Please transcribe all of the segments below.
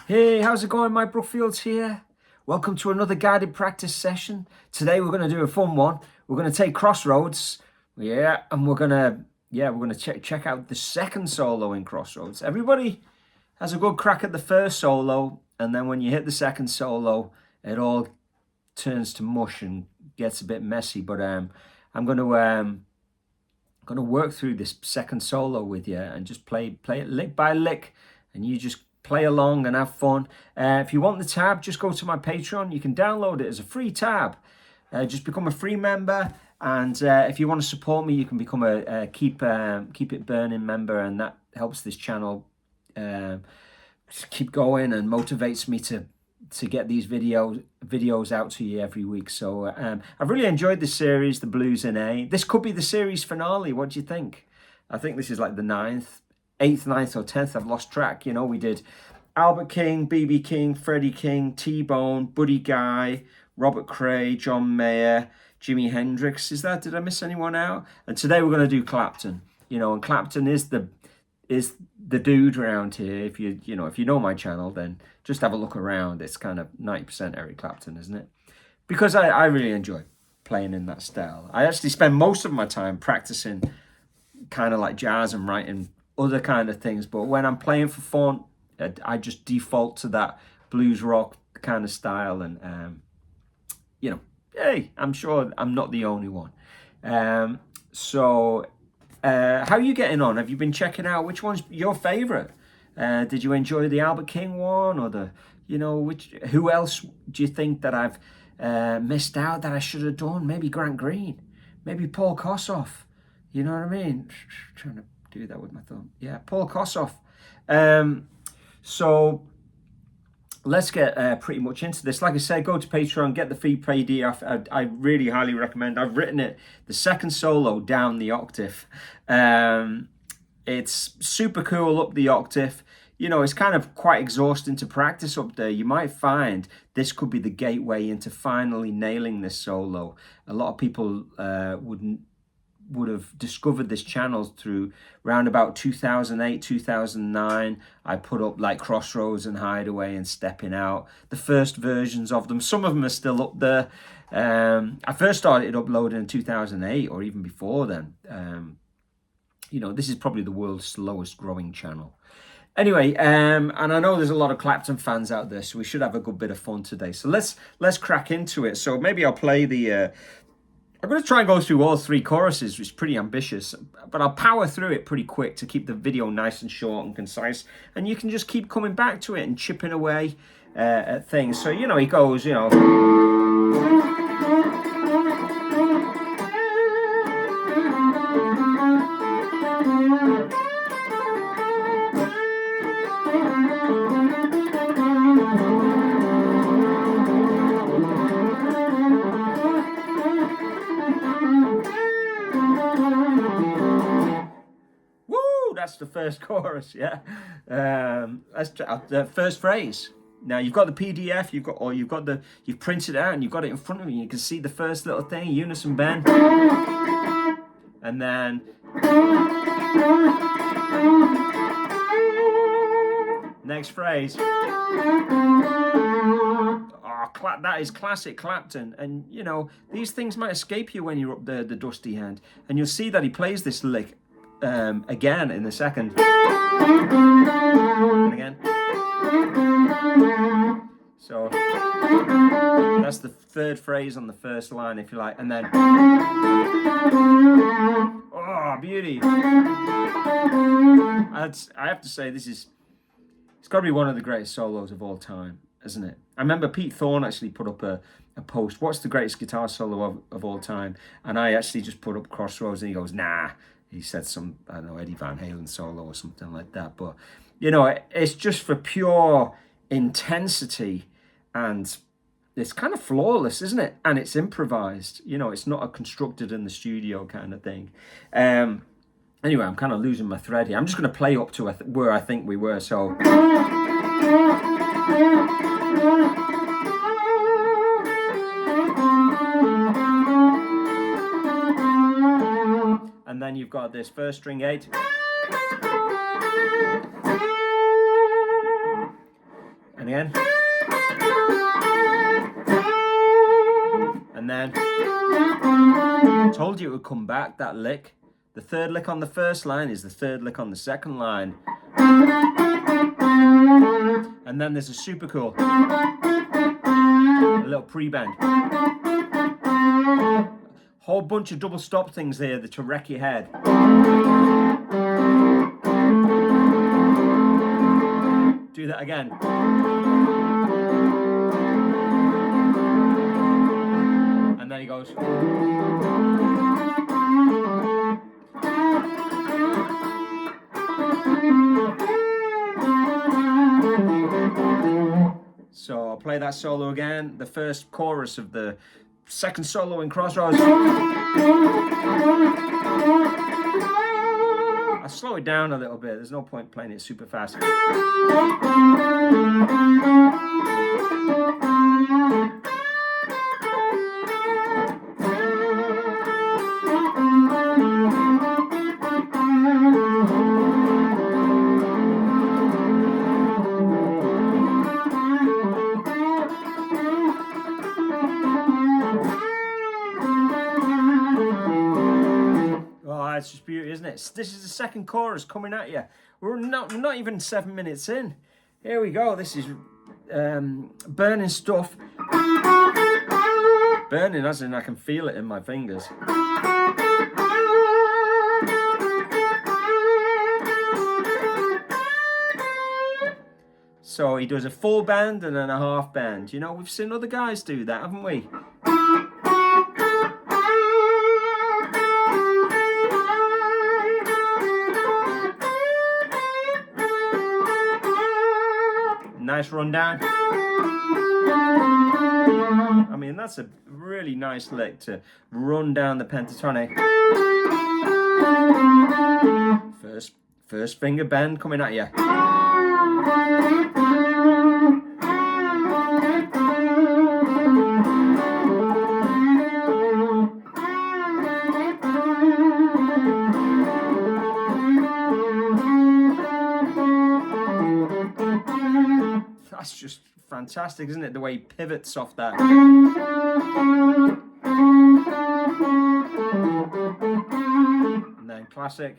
Hey, how's it going? Mike Brookfield here. Welcome to another guided practice session. Today we're going to do a fun one. We're going to take Crossroads, and we're gonna check out the second solo in Crossroads. Everybody has a good crack at the first solo, and then when you hit the second solo, it all turns to mush and gets a bit messy. But I'm gonna work through this second solo with you and just play it lick by lick, and you just play along and have fun. If you want the tab, just go to my Patreon. You can download it as a free tab. Just become a free member, and if you want to support me, you can become a keep it burning member, and that helps this channel keep going and motivates me to get these videos out to you every week. So I've really enjoyed this series, the Blues in A. This could be the series finale. What do you think? I think this is like the 8th, 9th or 10th, I've lost track. You know, we did Albert King, BB King, Freddie King, T-Bone, Buddy Guy, Robert Cray, John Mayer, Jimi Hendrix. Did I miss anyone out? And today we're going to do Clapton. You know, and Clapton is the dude around here. If you know my channel, then just have a look around. It's kind of 90% Eric Clapton, isn't it? Because I really enjoy playing in that style. I actually spend most of my time practicing kind of like jazz and writing other kind of things, but when I'm playing for fun, I just default to that blues rock kind of style. And hey, I'm sure I'm not the only one. So how are you getting on? Have you been checking out which one's your favorite? Did you enjoy the Albert King one, or who else do you think that I've missed out that I should have done? Maybe Grant Green, maybe Paul Kossoff. You know what I mean? Trying to do that with my thumb. Yeah, Paul Kossoff. So let's get pretty much into this. Like I said, go to Patreon, get the free PDF. I really highly recommend. I've written it, the second solo, down the octave. It's super cool up the octave. You know, it's kind of quite exhausting to practice up there. You might find this could be the gateway into finally nailing this solo. A lot of people would have discovered this channel through round about 2008, 2009. I put up like Crossroads and Hideaway and Stepping Out, the first versions of them. Some of them are still up there. I first started uploading in 2008 or even before then. This is probably the world's slowest growing channel. Anyway, and I know there's a lot of Clapton fans out there, so we should have a good bit of fun today. So let's crack into it. So maybe I'll play the I'm going to try and go through all 3 choruses, which is pretty ambitious, but I'll power through it pretty quick to keep the video nice and short and concise, and you can just keep coming back to it and chipping away at things. So, he goes, that's the first chorus, yeah. That's the first phrase. Now you've got the PDF, you've printed it out and you've got it in front of you. You can see the first little thing, unison bend, and then next phrase. That is classic Clapton, and these things might escape you when you're up there, the dusty end, and you'll see that he plays this lick again in the second, and again. So that's the third phrase on the first line, if you like, and then beauty. I have to say, it's got to be one of the greatest solos of all time, isn't it? I remember Pete Thorne actually put up a post, what's the greatest guitar solo of all time? And I actually just put up Crossroads, and he goes, nah. He said some, I don't know, Eddie Van Halen solo or something like that. But, it's just for pure intensity, and it's kind of flawless, isn't it? And it's improvised. It's not a constructed in the studio kind of thing. Anyway, I'm kind of losing my thread here. I'm just going to play up to where I think we were. So... And then you've got this first string 8. And again. And then, told you it would come back, that lick. The third lick on the first line is the third lick on the second line. And then there's a super cool, a little pre-bend. Whole bunch of double stop things here to wreck your head. Do that again. And then he goes. So I'll play that solo again, the first chorus of the second solo in Crossroads. I'll slow it down a little bit, there's no point playing it super fast. It's just beauty, isn't it? This is the second chorus coming at you. We're not even 7 minutes in. Here we go. This is burning stuff. Burning as in I can feel it in my fingers. So he does a full bend and then a half bend. You know, we've seen other guys do that, haven't we? Nice rundown. I mean, that's a really nice lick to run down the pentatonic. First finger bend coming at you. That's just fantastic, isn't it? The way he pivots off that. And then classic.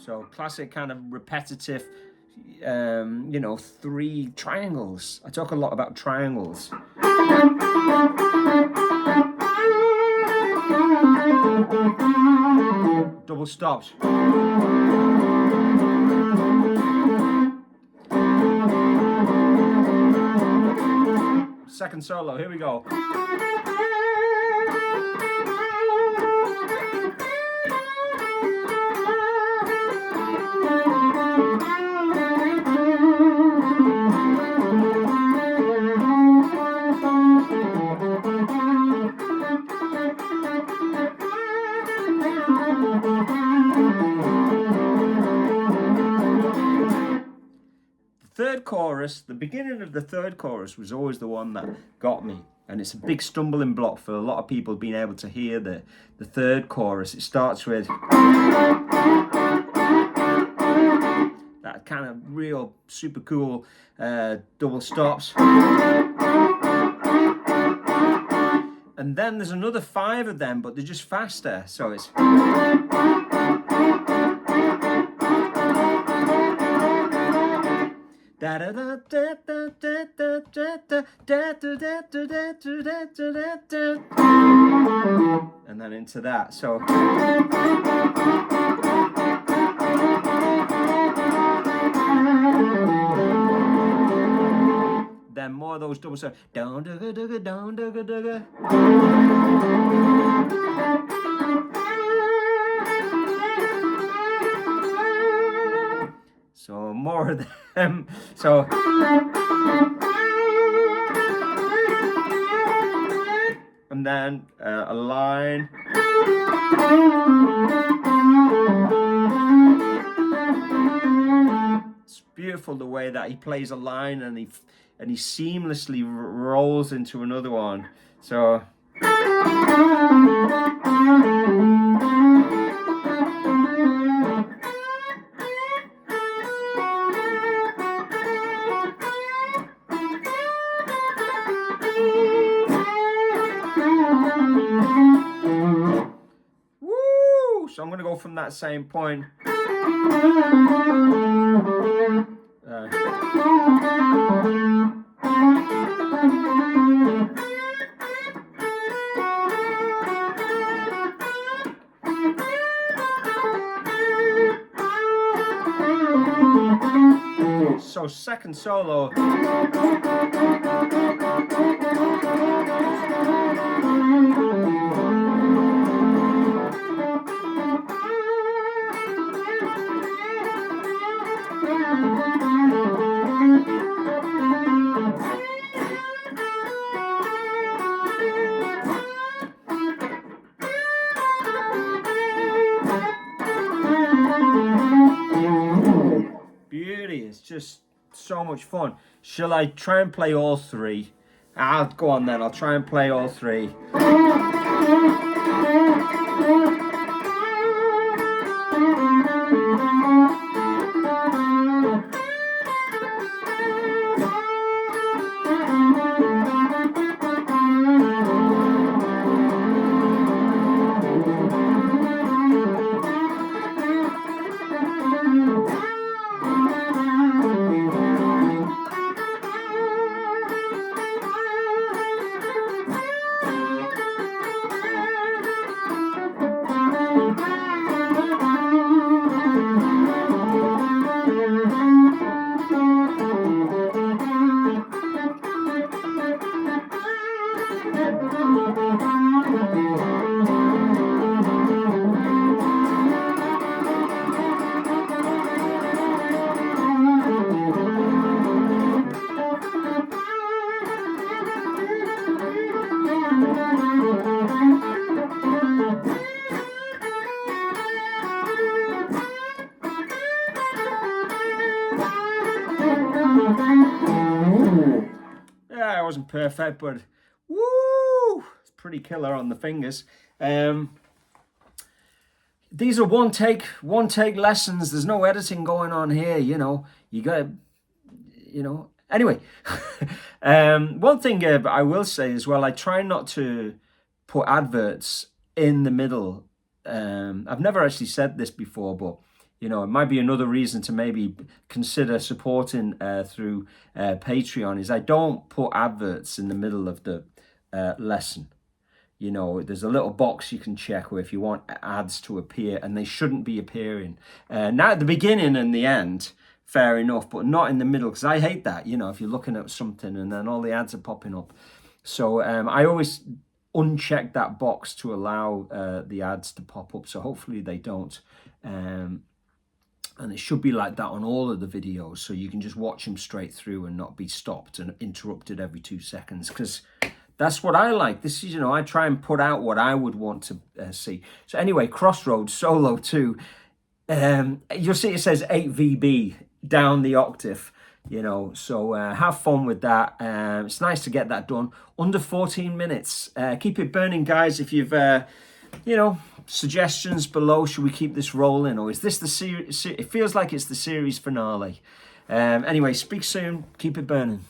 So classic kind of repetitive, you know, 3 triangles. I talk a lot about triangles. Double stops. Second solo, here we go. Third chorus, the beginning of the third chorus was always the one that got me, and it's a big stumbling block for a lot of people being able to hear the third chorus. It starts with that kind of real super cool double stops, and then there's another 5 of them, but they're just faster, so it's and then into that. So then more of those double stops. Down dugga dugga down dugga dugga. So more of them. So and then a line. It's beautiful the way that he plays a line and he seamlessly rolls into another one. So So I'm going to go from that same point. So second solo. Beauty, it's just so much fun. Shall I try and play all three? I'll go on then, I'll try and play all three. Yeah, it wasn't perfect, but woo, it's pretty killer on the fingers. These are one take lessons. There's no editing going on here, you know. You got, you know. Anyway, one thing I will say as well, I try not to put adverts in the middle. I've never actually said this before, but you know, it might be another reason to maybe consider supporting through Patreon, is I don't put adverts in the middle of the lesson. You know, there's a little box you can check where if you want ads to appear, and they shouldn't be appearing. Now at the beginning and the end, fair enough, but not in the middle, because I hate that, you know, if you're looking at something and then all the ads are popping up. So I always uncheck that box to allow the ads to pop up, so hopefully they don't. And it should be like that on all of the videos, so you can just watch them straight through and not be stopped and interrupted every 2 seconds, because that's what I like. This is, you know, I try and put out what I would want to see. So anyway, Crossroads Solo 2. You'll see it says 8 VB down the octave, you know, so have fun with that. It's nice to get that done under 14 minutes. Keep it burning, guys. If you've you know, suggestions below, should we keep this rolling, or is this the series? It feels like it's the series finale. Anyway, speak soon. Keep it burning.